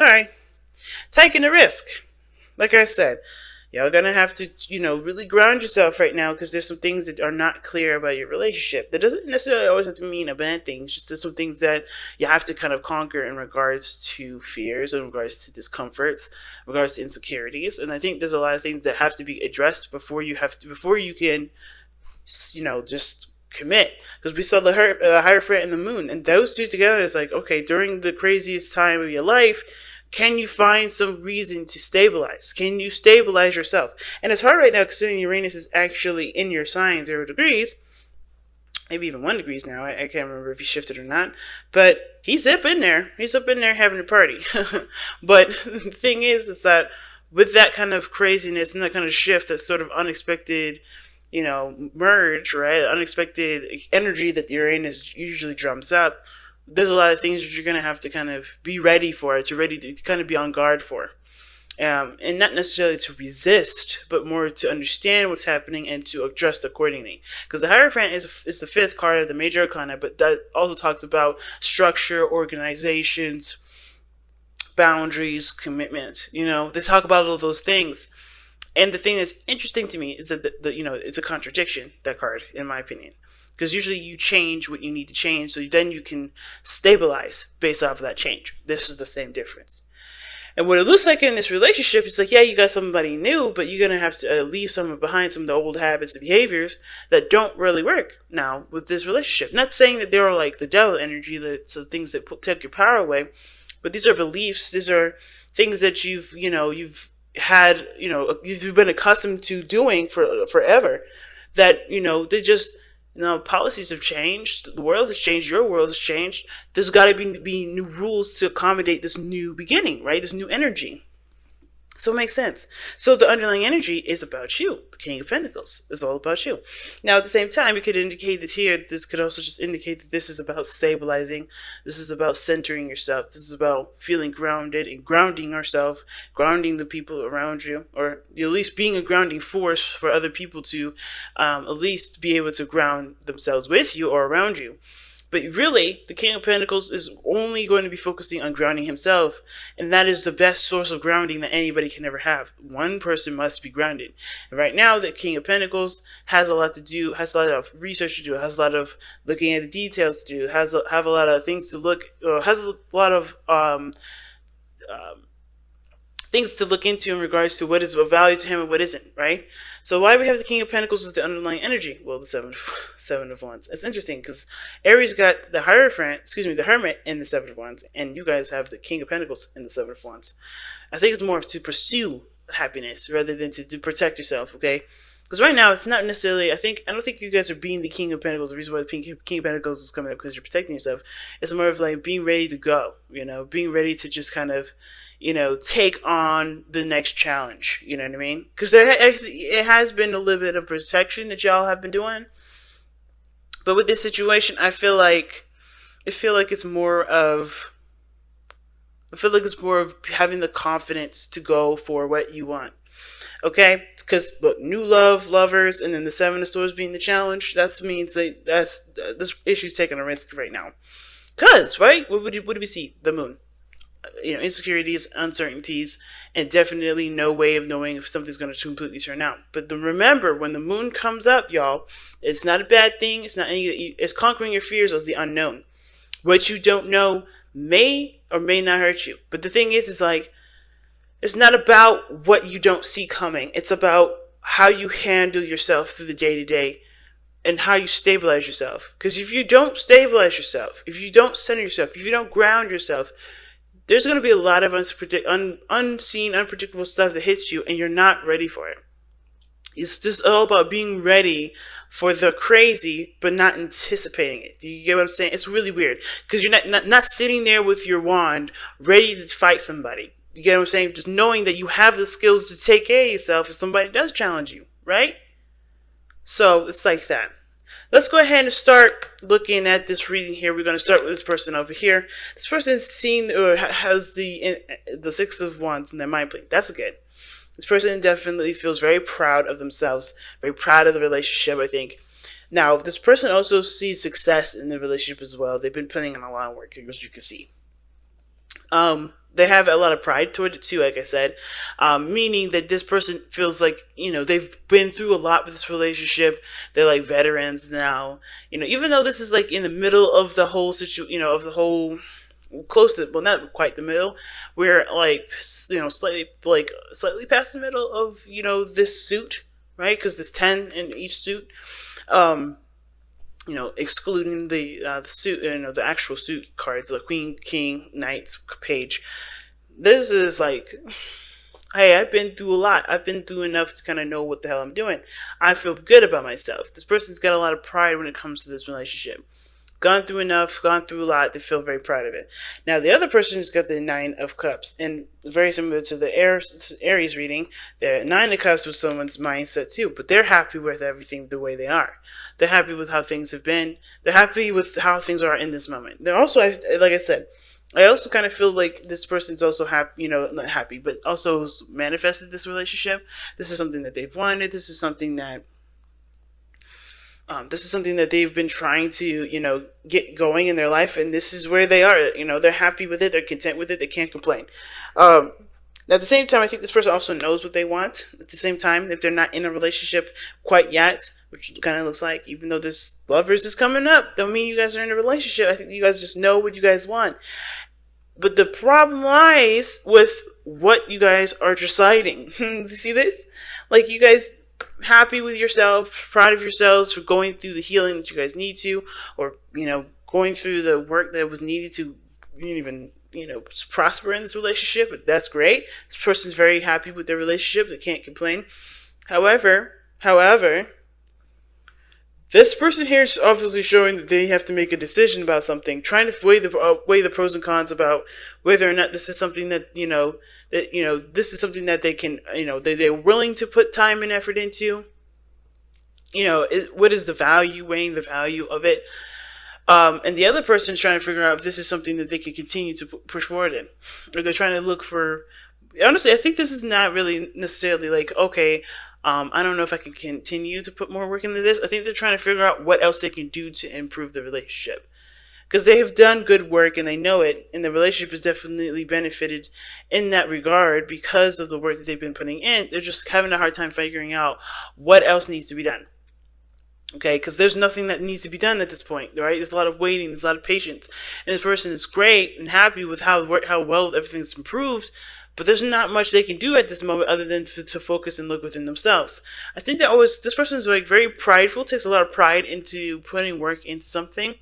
All right, taking a risk. Like I said, y'all gonna have to, really ground yourself right now because there's some things that are not clear about your relationship. That doesn't necessarily always have to mean a bad thing. It's just there's some things that you have to kind of conquer in regards to fears, in regards to discomforts, in regards to insecurities. And I think there's a lot of things that have to be addressed before you can, just commit. Because we saw the Hierophant and the Moon, and those two together is like, okay, during the craziest time of your life, can you find some reason to stabilize? Can you stabilize yourself? And it's hard right now considering Uranus is actually in your sign 0 degrees, maybe even 1 degrees now. I can't remember if he shifted or not, but he's up in there. He's up in there having a party. But the thing is that with that kind of craziness and that kind of shift, that sort of unexpected, merge, right? Unexpected energy that the Uranus usually drums up. There's a lot of things that you're going to have to kind of be ready for, to kind of be on guard for. And not necessarily to resist, but more to understand what's happening and to adjust accordingly. Because the Hierophant is the fifth card of the major arcana, but that also talks about structure, organizations, boundaries, commitment. They talk about all those things. And the thing that's interesting to me is that it's a contradiction, that card, in my opinion. Because usually you change what you need to change, so then you can stabilize based off of that change. This is the same difference. And what it looks like in this relationship is like, yeah, you got somebody new, but you're going to have to leave some behind, some of the old habits and behaviors that don't really work now with this relationship. Not saying that they're like the devil energy, that's the things that take your power away, but these are beliefs, these are things that you've had, you've been accustomed to doing for forever, that, they just, policies have changed. The world has changed. Your world has changed. There's got to be new rules to accommodate this new beginning, right? This new energy. So it makes sense. So the underlying energy is about you. The King of Pentacles is all about you. Now, at the same time, it could indicate that here, this could also just indicate that this is about stabilizing. This is about centering yourself. This is about feeling grounded and grounding yourself, grounding the people around you, or at least being a grounding force for other people to at least be able to ground themselves with you or around you. But really, the King of Pentacles is only going to be focusing on grounding himself, and that is the best source of grounding that anybody can ever have. One person must be grounded. And right now, the King of Pentacles has a lot to do, has a lot of research to do, has a lot of looking at the details to do, have a lot of things to look, has a lot of things to look into in regards to what is of value to him and what isn't, right? So why we have the King of Pentacles as the underlying energy? Well, the seven of Wands. It's interesting because Aries got the the Hermit in the Seven of Wands, and you guys have the King of Pentacles in the Seven of Wands. I think it's more to pursue happiness rather than to protect yourself, okay? Because right now, it's not necessarily, I don't think you guys are being the King of Pentacles. The reason why the King of Pentacles is coming up because you're protecting yourself. It's more of like being ready to go, being ready to just kind of, take on the next challenge. You know what I mean? Because it has been a little bit of protection that y'all have been doing. But with this situation, I feel like it's more of having the confidence to go for what you want. Okay? Because look, new lovers, and then the Seven of Swords being the challenge, that means this issue's taking a risk right now. Because, right? What do we see? The Moon. Insecurities, uncertainties, and definitely no way of knowing if something's going to completely turn out. But remember, when the Moon comes up, y'all, it's not a bad thing. It's conquering your fears of the unknown. What you don't know may or may not hurt you. But the thing is like, it's not about what you don't see coming. It's about how you handle yourself through the day-to-day and how you stabilize yourself. Because if you don't stabilize yourself, if you don't center yourself, if you don't ground yourself, there's going to be a lot of unseen, unpredictable stuff that hits you, and you're not ready for it. It's just all about being ready for the crazy, but not anticipating it. Do you get what I'm saying? It's really weird because you're not sitting there with your wand ready to fight somebody. You get what I'm saying? Just knowing that you have the skills to take care of yourself if somebody does challenge you, right? So it's like that. Let's go ahead and start looking at this reading here. We're going to start with this person over here. This person has the Six of Wands in their mind plane. That's good. This person definitely feels very proud of themselves, very proud of the relationship, I think. Now, this person also sees success in the relationship as well. They've been putting in a lot of work, as you can see. they have a lot of pride toward it too, like I said, meaning that this person feels like, they've been through a lot with this relationship. They're like veterans now, even though this is like in the middle of the whole of the whole, close to, well, not quite the middle. We're like, slightly past the middle of, this suit, right? Because there's 10 in each suit. Um, excluding the suit, the actual suit cards, the Queen, King, Knight, Page. This is like, hey, I've been through a lot. I've been through enough to kind of know what the hell I'm doing. I feel good about myself. This person's got a lot of pride when it comes to this relationship. Gone through enough, gone through a lot, they feel very proud of it. Now, the other person's got the Nine of Cups, and very similar to the Aries reading, the Nine of Cups was someone's mindset too, but they're happy with everything the way they are. They're happy with how things have been. They're happy with how things are in this moment. They're also, like I said, I also kind of feel like this person's also happy, not happy, but also manifested this relationship. This is something that they've wanted. This is something that they've been trying to, get going in their life, and this is where they are. They're happy with it. They're content with it. They can't complain. At the same time, I think this person also knows what they want. At the same time, if they're not in a relationship quite yet, which kind of looks like, even though this lovers is coming up, don't mean you guys are in a relationship. I think you guys just know what you guys want. But the problem lies with what you guys are deciding. You see this? Like, you guys happy with yourself, proud of yourselves for going through the healing that you guys need to, or, going through the work that was needed to even, prosper in this relationship. But that's great. This person's very happy with their relationship. They can't complain. However, this person here is obviously showing that they have to make a decision about something, trying to weigh the pros and cons about whether or not this is something that this is something that they can, they're willing to put time and effort into. What is the value? Weighing the value of it, and the other person's trying to figure out if this is something that they can continue to push forward in, or they're trying to look for. Honestly, I think this is not really necessarily like, okay, I don't know if I can continue to put more work into this. I think they're trying to figure out what else they can do to improve the relationship. Because they have done good work and they know it, and the relationship has definitely benefited in that regard because of the work that they've been putting in. They're just having a hard time figuring out what else needs to be done. Okay, because there's nothing that needs to be done at this point, right? There's a lot of waiting, there's a lot of patience. And this person is great and happy with how well everything's improved, but there's not much they can do at this moment other than to focus and look within themselves. I think that this person is like very prideful, takes a lot of pride into putting work into something,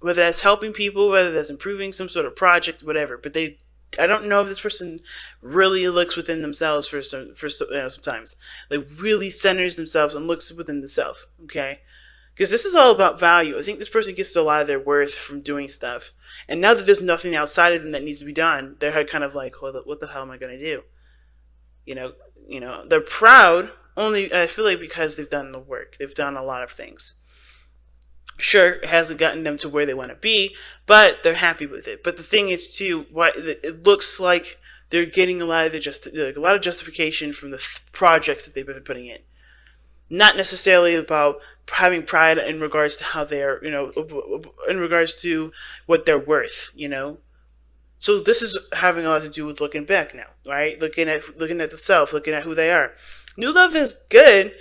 whether that's helping people, whether that's improving some sort of project, whatever. But I don't know if this person really looks within themselves sometimes. Like, really centers themselves and looks within the self, okay? Because this is all about value. I think this person gets a lot of their worth from doing stuff. And now that there's nothing outside of them that needs to be done, they're kind of like, well, what the hell am I going to do? They're proud only, I feel like, because they've done the work. They've done a lot of things. Sure, it hasn't gotten them to where they want to be, but they're happy with it. But the thing is, too, it looks like they're getting a lot of justification from the projects that they've been putting in. Not necessarily about having pride in regards to how they're, in regards to what they're worth, So this is having a lot to do with looking back now, right? Looking at the self, looking at who they are. New love is good,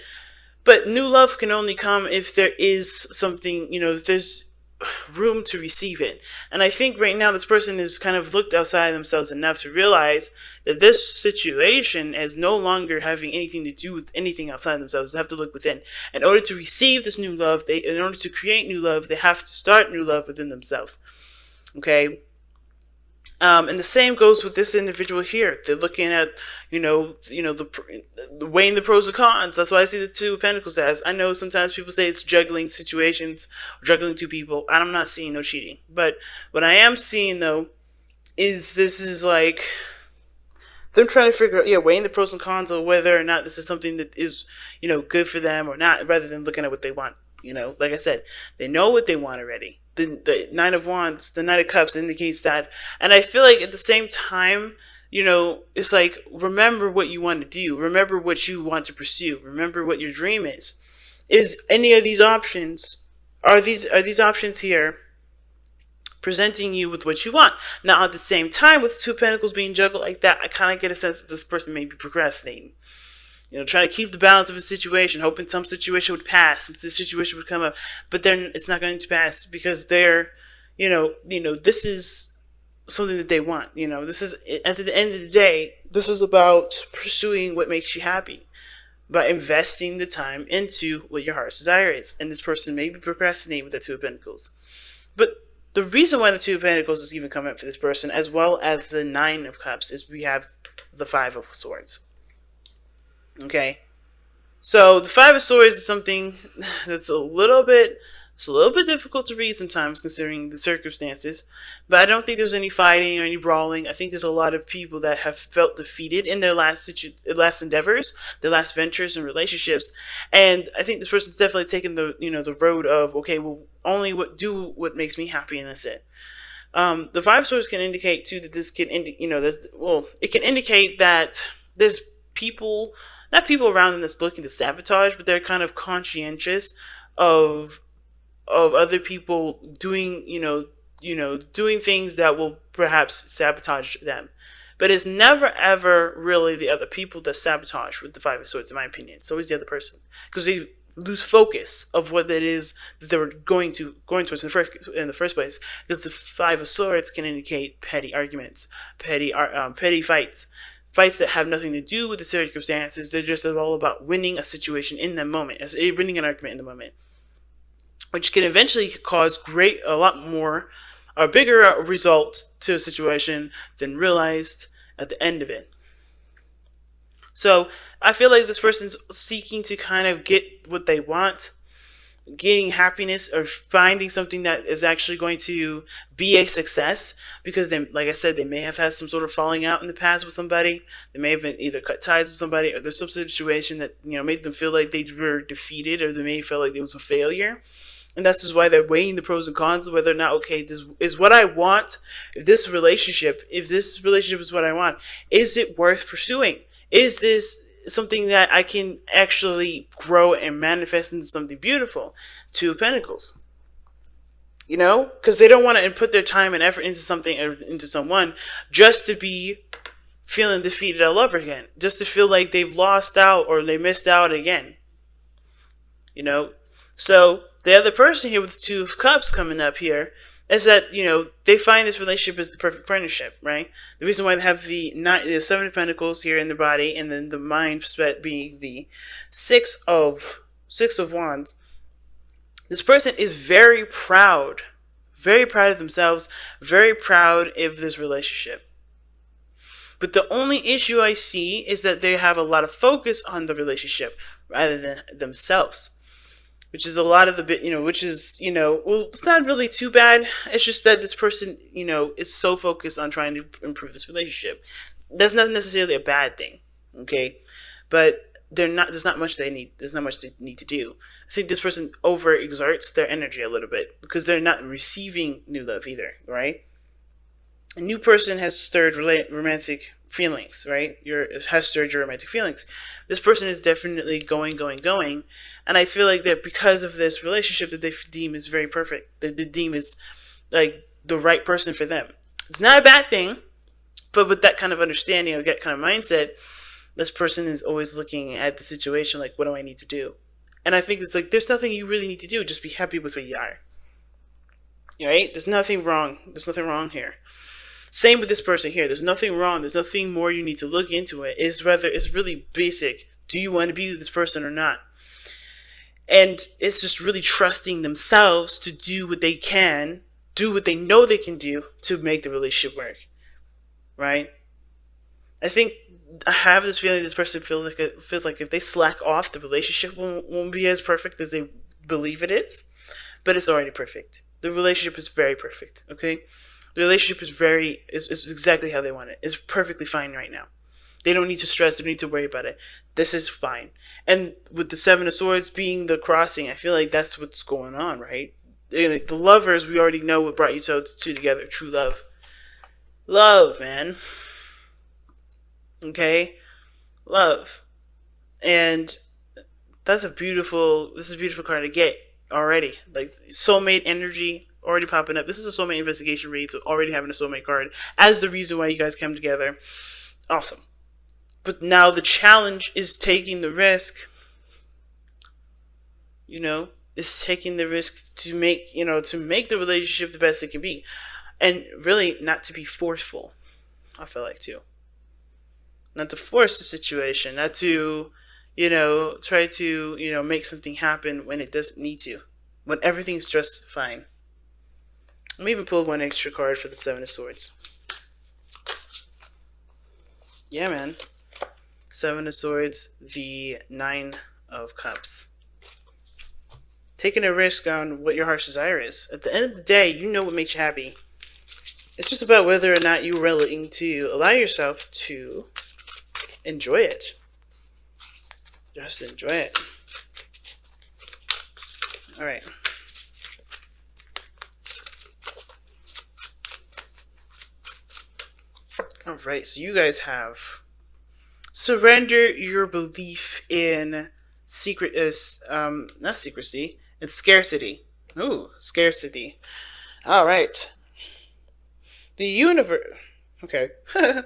but new love can only come if there is something, if there's room to receive it. And I think right now this person has kind of looked outside themselves enough to realize that this situation is no longer having anything to do with anything outside themselves. They have to look within. In order to receive this new love, in order to create new love, they have to start new love within themselves. Okay? And the same goes with this individual here. They're looking at, the weighing the pros and cons. That's why I see the Two of Pentacles as. I know sometimes people say it's juggling situations, juggling two people. I'm not seeing no cheating. But what I am seeing, though, is this is like them trying to figure out, weighing the pros and cons of whether or not this is something that is, good for them or not, rather than looking at what they want. Like I said, they know what they want already. The Nine of Wands, the Knight of Cups indicates that. And I feel like at the same time, it's like, remember what you want to do. Remember what you want to pursue. Remember what your dream is. Is any of these options, are these options here presenting you with what you want. Now, at the same time, with Two of Pentacles being juggled like that, I kind of get a sense that this person may be procrastinating. Trying to keep the balance of a situation, hoping some situation would pass, some situation would come up, but then it's not going to pass because they're, this is something that they want. This is, at the end of the day, this is about pursuing what makes you happy, by investing the time into what your heart's desire is. And this person may be procrastinating with the Two of Pentacles. But the reason why the Two of Pentacles is even coming up for this person, as well as the Nine of Cups, is we have the Five of Swords. Okay? So the Five of Swords is something that's a little bit difficult to read sometimes, considering the circumstances. But I don't think there's any fighting or any brawling. I think there's a lot of people that have felt defeated in their last endeavors, their last ventures and relationships. And I think this person's definitely taken the road of, okay, well, only do what makes me happy, and that's it. The Five of Swords can indicate too that this can it can indicate that there's not people around them that's looking to sabotage, but they're kind of conscientious of other people doing doing things that will perhaps sabotage them. But it's never ever really the other people that sabotage with the Five of Swords, in my opinion. It's always the other person, because they lose focus of what it is that they were going towards in the first place. Because the Five of Swords can indicate petty arguments, petty fights that have nothing to do with the circumstances. They're just all about winning a situation in the moment, winning an argument in the moment, which can eventually cause a bigger result to a situation than realized at the end of it. So I feel like this person's seeking to kind of get what they want, getting happiness, or finding something that is actually going to be a success, because they, like I said, they may have had some sort of falling out in the past with somebody. They may have been either cut ties with somebody, or there's some situation that made them feel like they were defeated, or they may feel like it was a failure. And that's just why they're weighing the pros and cons of whether or not, okay, this is what I want. If this relationship is what I want, is it worth pursuing? Is this something that I can actually grow and manifest into something beautiful? Two of Pentacles. Because they don't want to put their time and effort into something or into someone just to be feeling defeated all over again. Just to feel like they've lost out or they missed out again. So the other person here with the Two of Cups coming up here is that, they find this relationship as the perfect partnership, right? The reason why they have the Seven of Pentacles here in the body, and then the mind being the Six of Wands. This person is very proud of themselves, very proud of this relationship. But the only issue I see is that they have a lot of focus on the relationship rather than themselves. Which is a lot of the bit, it's not really too bad. It's just that this person, is so focused on trying to improve this relationship. That's not necessarily a bad thing, okay? But there's not much they need to do. I think this person overexerts their energy a little bit because they're not receiving new love either, right? A new person has stirred romantic feelings, right? Has stirred your romantic feelings. This person is definitely going. And I feel like that because of this relationship that they deem is very perfect, that they deem is like the right person for them. It's not a bad thing, but with that kind of understanding or that kind of mindset, this person is always looking at the situation like, what do I need to do? And I think it's like, there's nothing you really need to do. Just be happy with where you are. Right? There's nothing wrong. There's nothing wrong here. Same with this person here. There's nothing wrong. There's nothing more you need to look into it. It's really basic. Do you want to be with this person or not? And it's just really trusting themselves to do what they can, do what they know they can do to make the relationship work. Right? I think I have this feeling this person feels like if they slack off, the relationship won't be as perfect as they believe it is. But it's already perfect. The relationship is very perfect. Okay? The relationship is exactly how they want it. It's perfectly fine right now. They don't need to stress. They don't need to worry about it. This is fine. And with the Seven of Swords being the crossing, I feel like that's what's going on, right? The lovers, we already know what brought you two together. True love. Love, man. Okay? Love. And this is a beautiful card to get already. Like soulmate energy already popping up. This is a soulmate investigation read, so already having a soulmate card as the reason why you guys came together. Awesome. But now the challenge is taking the risk, is taking the risk to make, to make the relationship the best it can be. And really not to be forceful, I feel like, too. Not to force the situation, not to, try to, make something happen when it doesn't need to. When everything's just fine. Let me even pull one extra card for the Seven of Swords. Yeah, man. Seven of Swords, the Nine of Cups. Taking a risk on what your heart's desire is. At the end of the day, you know what makes you happy. It's just about whether or not you're willing to allow yourself to enjoy it. Just enjoy it. Alright. Alright, so you guys have surrender your belief in not secrecy, it's scarcity. Ooh, scarcity. Alright. The universe. Okay. I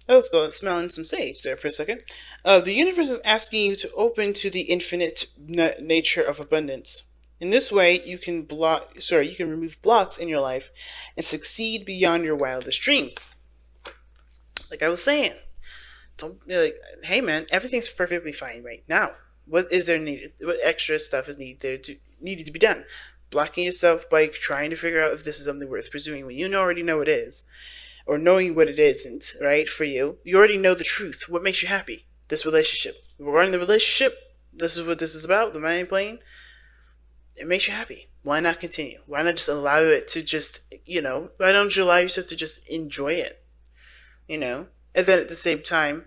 was smelling some sage there for a second. The universe is asking you to open to the infinite nature of abundance. In this way, you can remove blocks in your life and succeed beyond your wildest dreams. Like I was saying, don't be like, hey man, everything's perfectly fine right now. What is there needed? What extra stuff is needed to be done? Blocking yourself by trying to figure out if this is something worth pursuing when you already know it is, or knowing what it isn't, right? For you, you already know the truth. What makes you happy? This relationship. Regarding the relationship, this is what this is about. The mind plane. It makes you happy. Why not continue? Why not just allow it to just, why don't you allow yourself to just enjoy it? And then at the same time,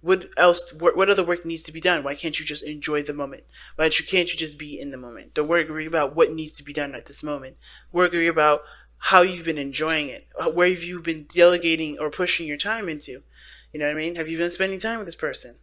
what other work needs to be done? Why can't you just enjoy the moment? Why can't you just be in the moment? Don't worry about what needs to be done at this moment. Worry about how you've been enjoying it. Where have you been delegating or pushing your time into? You know what I mean? Have you been spending time with this person?